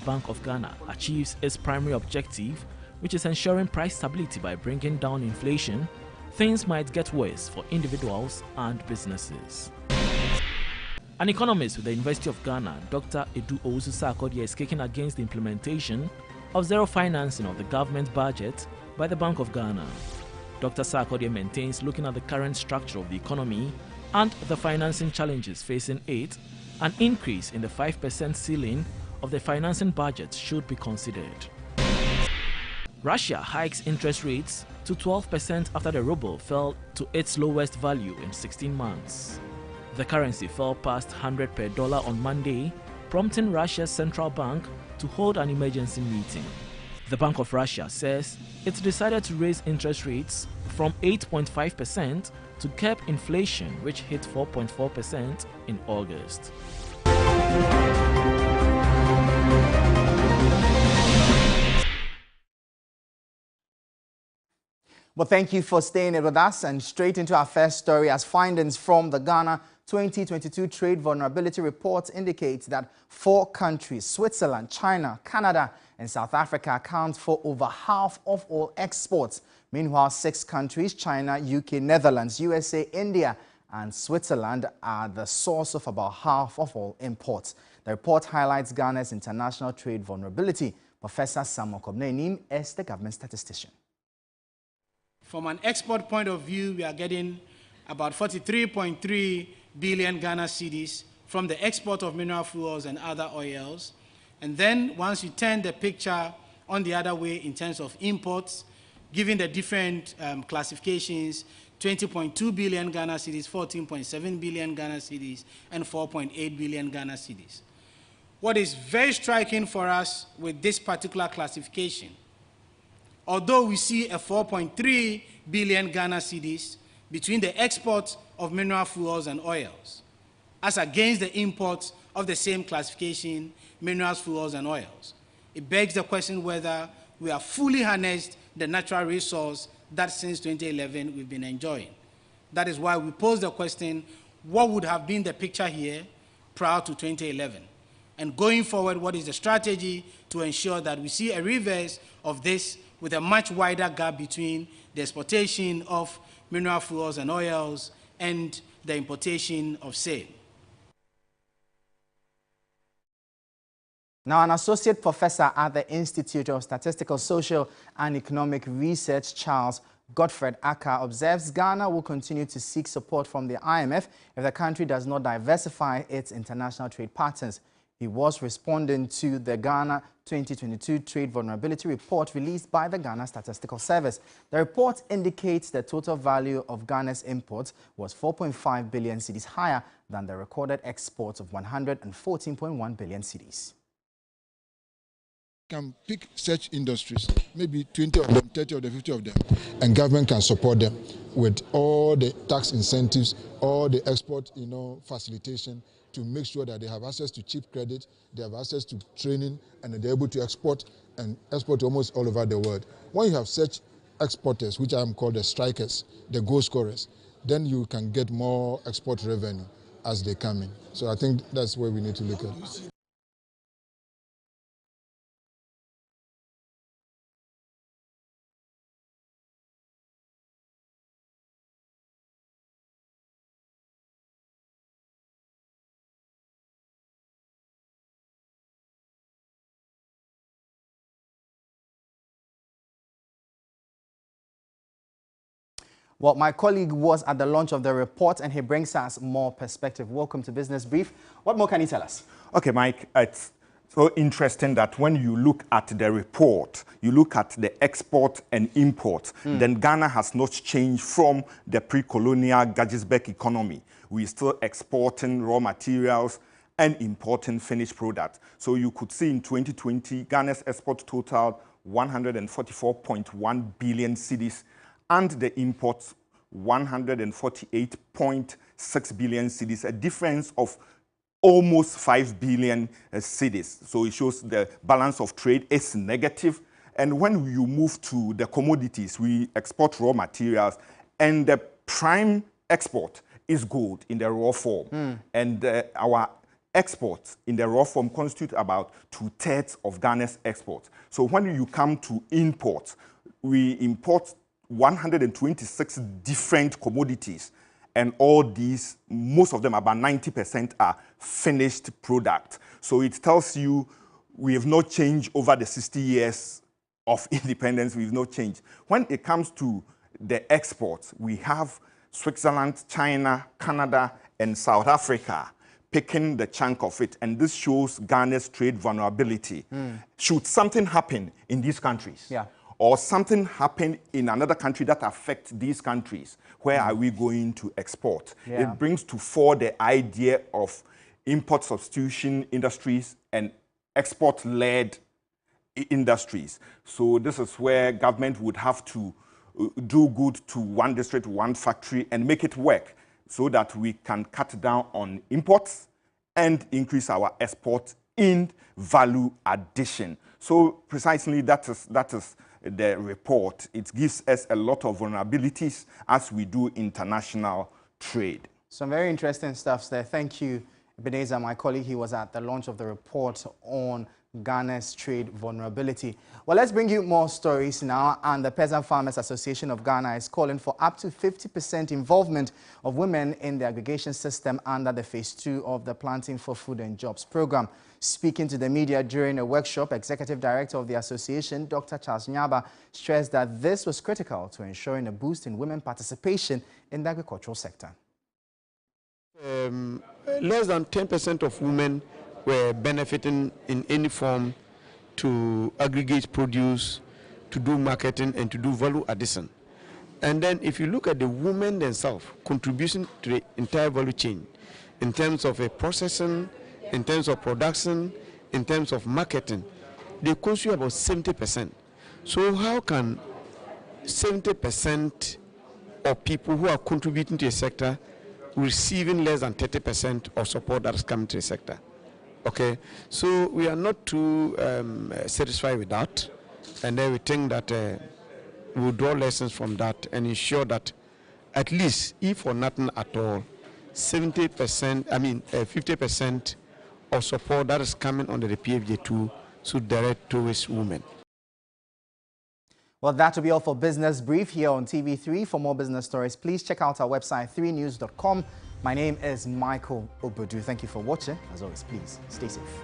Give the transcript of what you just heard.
Bank of Ghana achieves its primary objective, which is ensuring price stability by bringing down inflation, things might get worse for individuals and businesses. An economist with the University of Ghana, Dr. Edu Owusu-Sarkodie, is kicking against the implementation of zero financing of the government budget by the Bank of Ghana. Dr. Sarkodie maintains, looking at the current structure of the economy and the financing challenges facing it, an increase in the 5% ceiling of the financing budget should be considered. Russia hikes interest rates to 12% after the ruble fell to its lowest value in 16 months. The currency fell past 100 per dollar on Monday, prompting Russia's central bank to hold an emergency meeting. The Bank of Russia says it decided to raise interest rates from 8.5% to curb inflation, which hit 4.4% in August. Well, thank you for staying with us, and straight into our first story, as findings from the Ghana 2022 Trade Vulnerability Report indicate that 4 countries, Switzerland, China, Canada, and South Africa, account for over half of all exports. Meanwhile, 6 countries, China, UK, Netherlands, USA, India, and Switzerland, are the source of about half of all imports. The report highlights Ghana's international trade vulnerability. Professor Samuel Kobnenim is the government statistician. From an export point of view, we are getting about 43.3 billion Ghana cedis from the export of mineral fuels and other oils. And then once you turn the picture on the other way in terms of imports, given the different classifications, 20.2 billion Ghana cedis, 14.7 billion Ghana cedis, and 4.8 billion Ghana cedis. What is very striking for us with this particular classification, although we see a 4.3 billion Ghana cedis between the exports of mineral fuels and oils, as against the imports of the same classification, minerals, fuels, and oils, it begs the question whether we have fully harnessed the natural resource that since 2011 we've been enjoying. That is why we pose the question, what would have been the picture here prior to 2011? And going forward, what is the strategy to ensure that we see a reverse of this with a much wider gap between the exportation of mineral fuels and oils and the importation of sale? Now, an associate professor at the Institute of Statistical, Social and Economic Research, Charles Godfred Aka, observes Ghana will continue to seek support from the IMF if the country does not diversify its international trade patterns. He was responding to the Ghana 2022 Trade Vulnerability Report released by the Ghana Statistical Service. The report indicates the total value of Ghana's imports was 4.5 billion cedis higher than the recorded exports of 114.1 billion cedis. Can pick such industries, maybe 20 of them, 30 of them, 50 of them, and government can support them with all the tax incentives, all the export, facilitation, to make sure that they have access to cheap credit, they have access to training, and they're able to export almost all over the world. When you have such exporters, which I'm called the strikers, the goal scorers, then you can get more export revenue as they come in. So I think that's where we need to look at. Well, my colleague was at the launch of the report, and he brings us more perspective. Welcome to Business Brief. What more can you tell us? Okay, Mike, it's so interesting that when you look at the report, you look at the export and import, then Ghana has not changed from the pre-colonial Gagisberg economy. We're still exporting raw materials and importing finished products. So you could see in 2020, Ghana's export totaled 144.1 billion cedis, and the imports 148.6 billion cedis, a difference of almost 5 billion cedis. So it shows the balance of trade is negative. And when you move to the commodities, we export raw materials, and the prime export is gold in the raw form. And our exports in the raw form constitute about 2/3 of Ghana's exports. So when you come to imports, we import 126 different commodities, and all these, most of them, about 90%, are finished product. So it tells you we have not changed over the 60 years of independence. We've not changed. When it comes to the exports, we have Switzerland, China, Canada, and South Africa picking the chunk of it, and this shows Ghana's trade vulnerability. Should something happen in these countries, or something happen in another country that affects these countries, where are we going to export? It brings to fore the idea of import substitution industries and export-led industries. So this is where government would have to do good to one district, one factory, and make it work so that we can cut down on imports and increase our export in value addition. So precisely that is the report. It gives us a lot of vulnerabilities as we do international trade. Some very interesting stuff there. Thank you, Ebenezer, my colleague. He was at the launch of the report on Ghana's trade vulnerability. Well, let's bring you more stories now. And the Peasant Farmers Association of Ghana is calling for up to 50% involvement of women in the aggregation system under the Phase 2 of the Planting for Food and Jobs program. Speaking to the media during a workshop, Executive Director of the association, Dr. Charles Nyaba, stressed that this was critical to ensuring a boost in women participation in the agricultural sector. Less than 10% of women were benefiting in any form to aggregate produce, to do marketing, and to do value addition. And then if you look at the women themselves, contribution to the entire value chain, in terms of processing, in terms of production, in terms of marketing, they constitute about 70%. So how can 70% of people who are contributing to a sector receiving less than 30% of support that is coming to the sector? Okay, so we are not too satisfied with that, and then we think that we will draw lessons from that and ensure that at least, if for nothing at all, 50% of support that is coming under the PFJ2 should direct towards women. Well, that will be all for Business Brief here on TV3. For more business stories, please check out our website, 3news.com. My name is Michael Obodu. Thank you for watching. As always, please stay safe.